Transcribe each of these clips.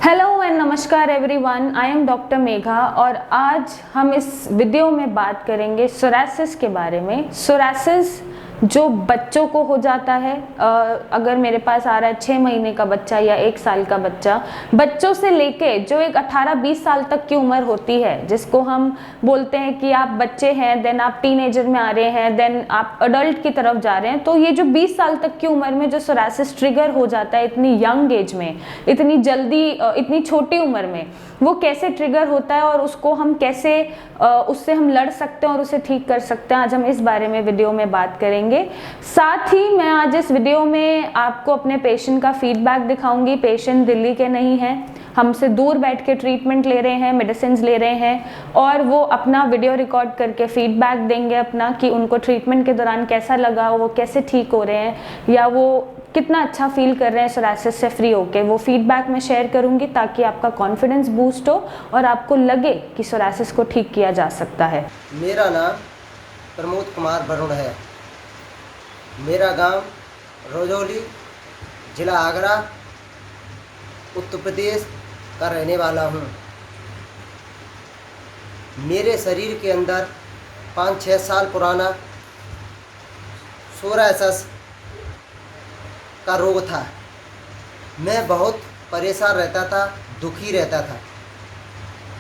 Hello and नमस्कार everyone, I am doctor Megha और आज हम इस वीडियो में बात करेंगे सोरासिस के बारे में। सोरासिस जो बच्चों को हो जाता है, अगर मेरे पास आ रहा है 6 महीने का बच्चा या 1 साल का बच्चा, बच्चों से लेके जो एक 18-20 साल तक की उम्र होती है, जिसको हम बोलते हैं कि आप बच्चे हैं, देन आप टीनेजर में आ रहे हैं, देन आप अडल्ट की तरफ जा रहे हैं, तो ये जो 20 साल तक की उम्र में जो सोरासिस ट्रिगर हो जाता है इतनी यंग एज में, इतनी जल्दी, इतनी छोटी उम्र में, वो कैसे ट्रिगर होता है और उसको हम कैसे उससे हम लड़ सकते हैं और उसे ठीक कर सकते हैं, आज हम इस बारे में वीडियो में बात करेंगे। साथ ही मैं आज इस वीडियो में आपको अपने पेशेंट का फीडबैक दिखाऊंगी। पेशेंट दिल्ली के नहीं हैं, हमसे दूर बैठ के ट्रीटमेंट ले रहे हैं, मेडिसिन ले रहे हैं और वो अपना वीडियो रिकॉर्ड करके फीडबैक देंगे अपना कि उनको ट्रीटमेंट के दौरान कैसा लगा, वो कैसे ठीक हो रहे हैं या वो कितना अच्छा फील कर रहे हैं सोरासिस से फ्री होके। वो फीडबैक मैं शेयर करूंगी ताकि आपका कॉन्फिडेंस बूस्ट हो और आपको लगे कि सोरासिस को ठीक किया जा सकता है। मेरा नाम प्रमोद कुमार वरुण है। मेरा गांव रजौली, जिला आगरा, उत्तर प्रदेश का रहने वाला हूं। मेरे शरीर के अंदर 5-6 साल पुराना सोरासिस का रोग था। मैं बहुत परेशान रहता था, दुखी रहता था।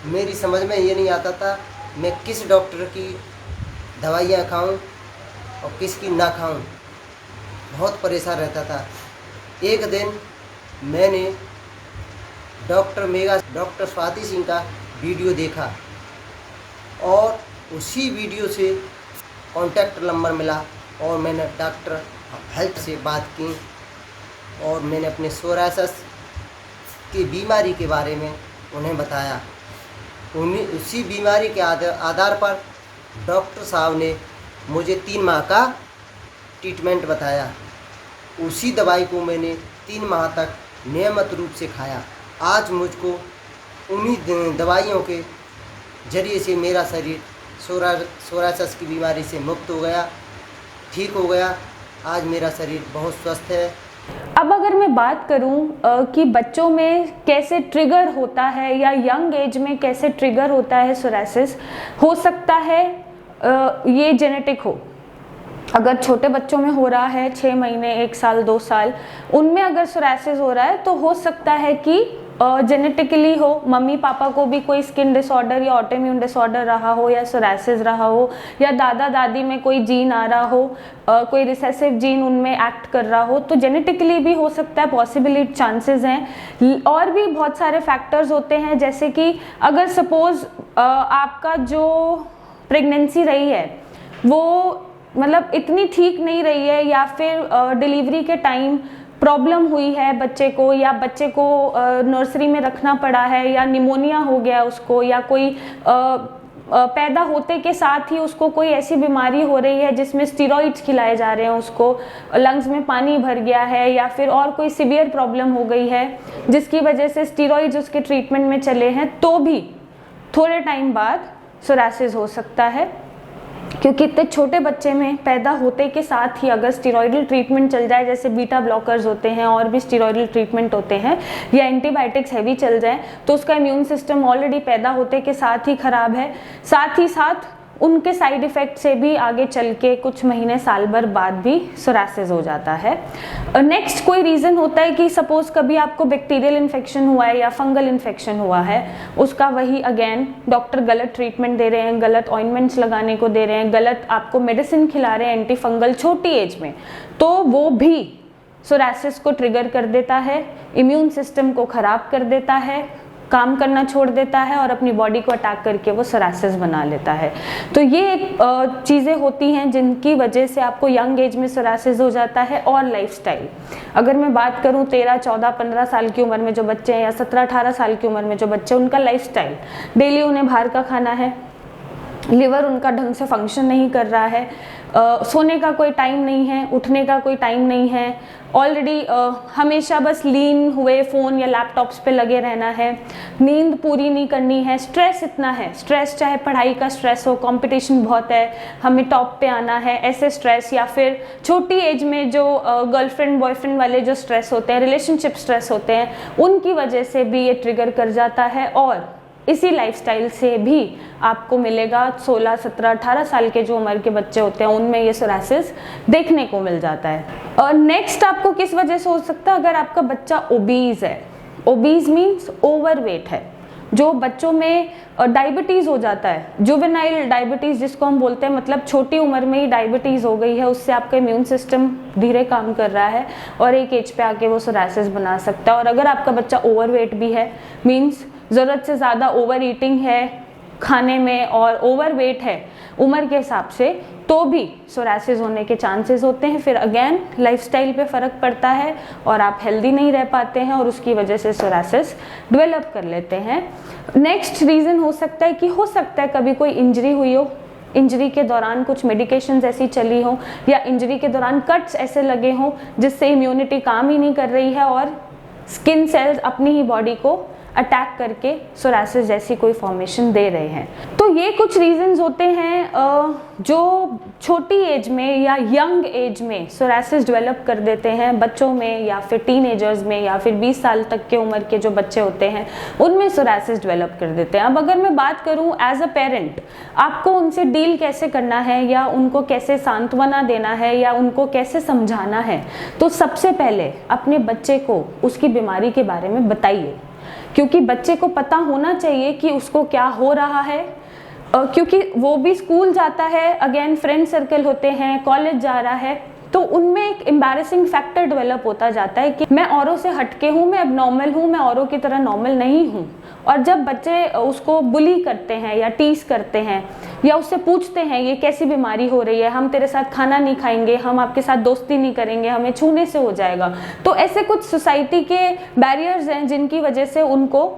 मेरी समझ में ये नहीं आता था मैं किस डॉक्टर की दवाइयाँ खाऊं और किसकी ना खाऊं। बहुत परेशान रहता था। एक दिन मैंने डॉक्टर मेघा, डॉक्टर स्वाति सिंह का वीडियो देखा और उसी वीडियो से कॉन्टैक्ट नंबर मिला और मैंने डॉक्टर हेल्थ से बात की और मैंने अपने सोरासिस की बीमारी के बारे में उन्हें बताया। उसी बीमारी के आधार पर डॉक्टर साहब ने मुझे 3 माह का ट्रीटमेंट बताया। उसी दवाई को मैंने 3 माह तक नियमित रूप से खाया। आज मुझको उन्हीं दवाइयों के जरिए से मेरा शरीर सोरासिस की बीमारी से मुक्त हो गया, ठीक हो गया। आज मेरा शरीर बहुत स्वस्थ है। अब अगर मैं बात करूं कि बच्चों में कैसे ट्रिगर होता है या यंग एज में कैसे ट्रिगर होता है सोरासिस, हो सकता है ये जेनेटिक हो। अगर छोटे बच्चों में हो रहा है 6 महीने, 1 साल, 2 साल, उनमें अगर सोरासिस हो रहा है तो हो सकता है कि जेनेटिकली हो, मम्मी पापा को भी कोई स्किन डिसऑर्डर या ऑटोइम्यून डिसऑर्डर रहा हो या सोरासिस रहा हो, या दादा दादी में कोई जीन आ रहा हो, कोई रिसेसिव जीन उनमें एक्ट कर रहा हो, तो जेनेटिकली भी हो सकता है, पॉसिबिलिटी चांसेस हैं। और भी बहुत सारे फैक्टर्स होते हैं, जैसे कि अगर सपोज आपका जो प्रेगनेंसी रही है वो मतलब इतनी ठीक नहीं रही है, या फिर डिलीवरी के टाइम प्रॉब्लम हुई है बच्चे को, या बच्चे को नर्सरी में रखना पड़ा है, या निमोनिया हो गया उसको, या कोई पैदा होते के साथ ही उसको कोई ऐसी बीमारी हो रही है जिसमें स्टीरॉइड्स खिलाए जा रहे हैं, उसको लंग्स में पानी भर गया है, या फिर और कोई सीवियर प्रॉब्लम हो गई है जिसकी वजह से स्टीरॉइड्स उसके ट्रीटमेंट में चले हैं, तो भी थोड़े टाइम बाद सोरासिस हो सकता है। क्योंकि इतने छोटे बच्चे में पैदा होते के साथ ही अगर स्टीरॉयडल ट्रीटमेंट चल जाए, जैसे बीटा ब्लॉकर्स होते हैं और भी स्टीरॉयडल ट्रीटमेंट होते हैं, या एंटीबायोटिक्स हैवी चल जाए, तो उसका इम्यून सिस्टम ऑलरेडी पैदा होते के साथ ही खराब है। साथ ही साथ उनके साइड इफेक्ट से भी आगे चल के कुछ महीने, साल भर बाद भी सोरासिस हो जाता है। नेक्स्ट कोई रीज़न होता है कि सपोज कभी आपको बैक्टीरियल इन्फेक्शन हुआ है या फंगल इन्फेक्शन हुआ है, उसका वही अगेन डॉक्टर गलत ट्रीटमेंट दे रहे हैं, गलत ऑइंटमेंट्स लगाने को दे रहे हैं, गलत आपको मेडिसिन खिला रहे हैं एंटी फंगल छोटी एज में, तो वो भी सोरासिस को ट्रिगर कर देता है, इम्यून सिस्टम को ख़राब कर देता है, काम करना छोड़ देता है और अपनी बॉडी को अटैक करके वो सोरासिस बना लेता है। तो ये चीज़ें होती हैं जिनकी वजह से आपको यंग एज में सोरासिस हो जाता है। और लाइफस्टाइल, अगर मैं बात करूं 13, 14, 15 साल की उम्र में जो बच्चे हैं या 17, 18 साल की उम्र में जो बच्चे, उनका लाइफस्टाइल, डेली उन्हें बाहर का खाना है, लिवर उनका ढंग से फंक्शन नहीं कर रहा है, सोने का कोई टाइम नहीं है, उठने का कोई टाइम नहीं है, ऑलरेडी हमेशा बस लीन हुए फ़ोन या लैपटॉप्स पे लगे रहना है, नींद पूरी नहीं करनी है, स्ट्रेस इतना है, स्ट्रेस चाहे पढ़ाई का स्ट्रेस हो, कंपटीशन बहुत है, हमें टॉप पे आना है, ऐसे स्ट्रेस, या फिर छोटी एज में जो गर्लफ्रेंड बॉयफ्रेंड वाले जो स्ट्रेस होते हैं, रिलेशनशिप स्ट्रेस होते हैं, उनकी वजह से भी ये ट्रिगर कर जाता है। और इसी लाइफस्टाइल से भी आपको मिलेगा 16, 17, 18 साल के जो उम्र के बच्चे होते हैं उनमें ये सोरासिस देखने को मिल जाता है। और नेक्स्ट आपको किस वजह से हो सकता है, अगर आपका बच्चा ओबीज है, ओबीज मीन्स ओवरवेट है, जो बच्चों में डायबिटीज़ हो जाता है, जुवेनाइल डायबिटीज़ जिसको हम बोलते हैं, मतलब छोटी उम्र में ही डायबिटीज़ हो गई है, उससे आपका इम्यून सिस्टम धीरे काम कर रहा है और एक एज पे आके वो सोरासिस बना सकता है। और अगर आपका बच्चा ओवरवेट भी है, मीन्स ज़रूरत से ज़्यादा ओवर ईटिंग है खाने में और ओवरवेट है उम्र के हिसाब से, तो भी सोरासिस होने के चांसेस होते हैं। फिर अगेन लाइफस्टाइल पे फ़र्क पड़ता है और आप हेल्दी नहीं रह पाते हैं और उसकी वजह से सोरासिस डेवलप कर लेते हैं। नेक्स्ट रीज़न हो सकता है कि हो सकता है कभी कोई इंजरी हुई हो, इंजरी के दौरान कुछ मेडिकेशंस ऐसी चली हो, या इंजरी के दौरान कट्स ऐसे लगे हों जिससे इम्यूनिटी काम ही नहीं कर रही है और स्किन सेल्स अपनी ही बॉडी को अटैक करके सोरासिस जैसी कोई फॉर्मेशन दे रहे हैं। तो ये कुछ रीजंस होते हैं जो छोटी एज में या यंग एज में सोरासिस डेवलप कर देते हैं बच्चों में, या फिर टीनेजर्स में, या फिर 20 साल तक के उम्र के जो बच्चे होते हैं उनमें सोरासिस डेवलप कर देते हैं। अब अगर मैं बात करूं एज अ पेरेंट, आपको उनसे डील कैसे करना है या उनको कैसे सांत्वना देना है या उनको कैसे समझाना है, तो सबसे पहले अपने बच्चे को उसकी बीमारी के बारे में बताइए, क्योंकि बच्चे को पता होना चाहिए कि उसको क्या हो रहा है, क्योंकि वो भी स्कूल जाता है, अगेन फ्रेंड सर्कल होते हैं, कॉलेज जा रहा है, तो उनमें एक एम्बैरेसिंग फैक्टर डेवलप होता जाता है कि मैं औरों से हटके हूँ, मैं अब नॉर्मल हूँ, मैं औरों की तरह नॉर्मल नहीं हूँ। और जब बच्चे उसको बुली करते हैं या टीस करते हैं या उससे पूछते हैं ये कैसी बीमारी हो रही है, हम तेरे साथ खाना नहीं खाएंगे, हम आपके साथ दोस्ती नहीं करेंगे, हमें छूने से हो जाएगा, तो ऐसे कुछ सोसाइटी के बैरियर्स हैं जिनकी वजह से उनको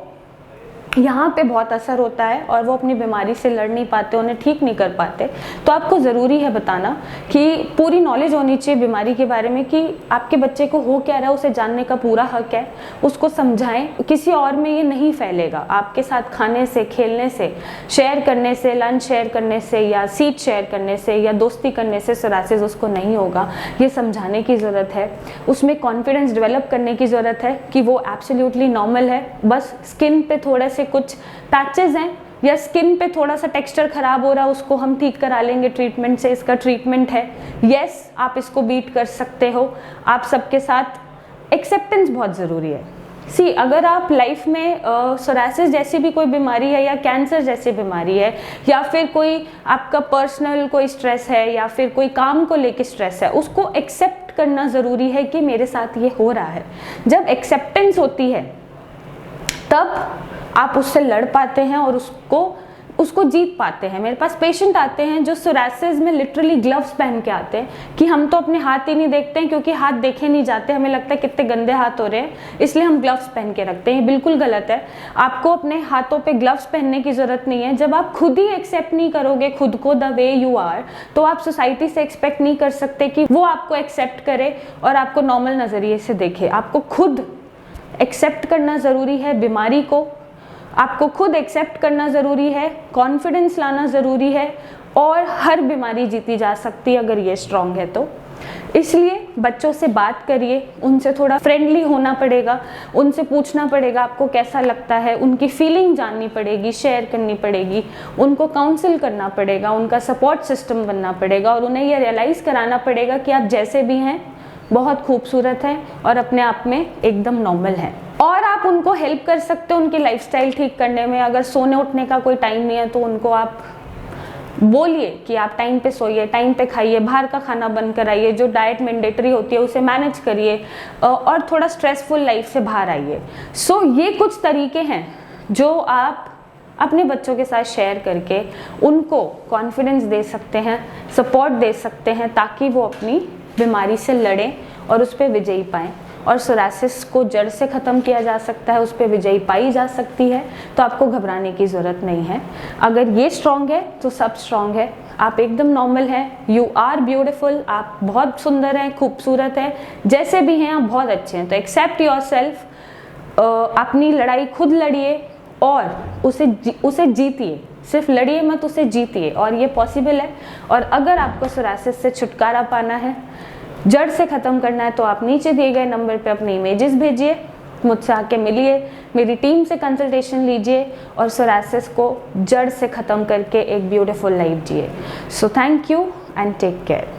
यहाँ पे बहुत असर होता है और वो अपनी बीमारी से लड़ नहीं पाते, उन्हें ठीक नहीं कर पाते। तो आपको ज़रूरी है बताना कि पूरी नॉलेज होनी चाहिए बीमारी के बारे में कि आपके बच्चे को हो क्या रहा है, उसे जानने का पूरा हक है, उसको समझाएं। किसी और में ये नहीं फैलेगा, आपके साथ खाने से, खेलने से, शेयर करने से, लंच शेयर करने से या सीट शेयर करने से या दोस्ती करने से सोरासिस उसको नहीं होगा। ये समझाने की ज़रूरत है, उसमें कॉन्फिडेंस डेवलप करने की ज़रूरत है कि वो एब्सोल्युटली नॉर्मल है, बस स्किन पे थोड़े से कुछ पैचेस हैं या स्किन पे थोड़ा सा टेक्सचर खराब हो रहा है, उसको हम ठीक करा लेंगे ट्रीटमेंट से, इसका ट्रीटमेंट है। यस, आप इसको बीट कर सकते हो। आप सबके साथ एक्सेप्टेंस बहुत ज़रूरी है। सी, अगर आप लाइफ में सोरासिस जैसी भी कोई बीमारी है या कैंसर जैसी बीमारी है या फिर कोई आपका पर्सनल कोई स्ट्रेस है या फिर कोई काम को लेके स्ट्रेस है, उसको एक्सेप्ट करना ज़रूरी है कि मेरे साथ ये हो रहा है। जब एक्सेप्टेंस होती है तब आप उससे लड़ पाते हैं और उसको जीत पाते हैं। मेरे पास पेशेंट आते हैं जो सोरासिस में लिटरली ग्लव्स पहन के आते हैं कि हम तो अपने हाथ ही नहीं देखते हैं, क्योंकि हाथ देखे नहीं जाते, हमें लगता है कितने गंदे हाथ हो रहे हैं, इसलिए हम ग्लव्स पहन के रखते हैं। ये बिल्कुल गलत है। आपको अपने हाथों पे ग्लव्स पहनने की ज़रूरत नहीं है। जब आप खुद ही एक्सेप्ट नहीं करोगे खुद को द वे यू आर, तो आप सोसाइटी से एक्सपेक्ट नहीं कर सकते कि वो आपको एक्सेप्ट करे और आपको नॉर्मल नज़रिए से देखे। आपको खुद एक्सेप्ट करना ज़रूरी है बीमारी को, आपको खुद एक्सेप्ट करना ज़रूरी है, कॉन्फिडेंस लाना ज़रूरी है, और हर बीमारी जीती जा सकती है अगर ये स्ट्रॉन्ग है तो। इसलिए बच्चों से बात करिए, उनसे थोड़ा फ्रेंडली होना पड़ेगा, उनसे पूछना पड़ेगा आपको कैसा लगता है, उनकी फीलिंग जाननी पड़ेगी, शेयर करनी पड़ेगी, उनको काउंसिल करना पड़ेगा, उनका सपोर्ट सिस्टम बनना पड़ेगा और उन्हें यह रियलाइज़ कराना पड़ेगा कि आप जैसे भी हैं बहुत खूबसूरत हैं और अपने आप में एकदम नॉर्मल हैं। और आप उनको हेल्प कर सकते हो उनकी लाइफस्टाइल ठीक करने में। अगर सोने उठने का कोई टाइम नहीं है तो उनको आप बोलिए कि आप टाइम पे सोइए, टाइम पे खाइए, बाहर का खाना बंद कराइए, जो डाइट मैंडेटरी होती है उसे मैनेज करिए और थोड़ा स्ट्रेसफुल लाइफ से बाहर आइए। सो ये कुछ तरीके हैं जो आप अपने बच्चों के साथ शेयर करके उनको कॉन्फिडेंस दे सकते हैं, सपोर्ट दे सकते हैं, ताकि वो अपनी बीमारी से लड़ें और उस पर विजयी पाएँ। और सोरासिस को जड़ से ख़त्म किया जा सकता है, उस पर विजयी पाई जा सकती है। तो आपको घबराने की ज़रूरत नहीं है। अगर ये स्ट्रॉन्ग है तो सब स्ट्रॉन्ग है। आप एकदम नॉर्मल हैं, यू आर ब्यूटिफुल, आप बहुत सुंदर हैं, खूबसूरत हैं, जैसे भी हैं आप बहुत अच्छे हैं। तो एक्सेप्ट योर सेल्फ, अपनी लड़ाई खुद लड़िए और उसे जीतिए, सिर्फ लड़िए मत, उसे जीतिए, और ये पॉसिबल है। और अगर आपको सोरासिस से छुटकारा पाना है, जड़ से ख़त्म करना है, तो आप नीचे दिए गए नंबर पे अपने इमेजेस भेजिए, मुझसे आके मिलिए, मेरी टीम से कंसल्टेशन लीजिए और सोरासिस को जड़ से ख़त्म करके एक ब्यूटीफुल लाइफ जिए। So thank you and take care.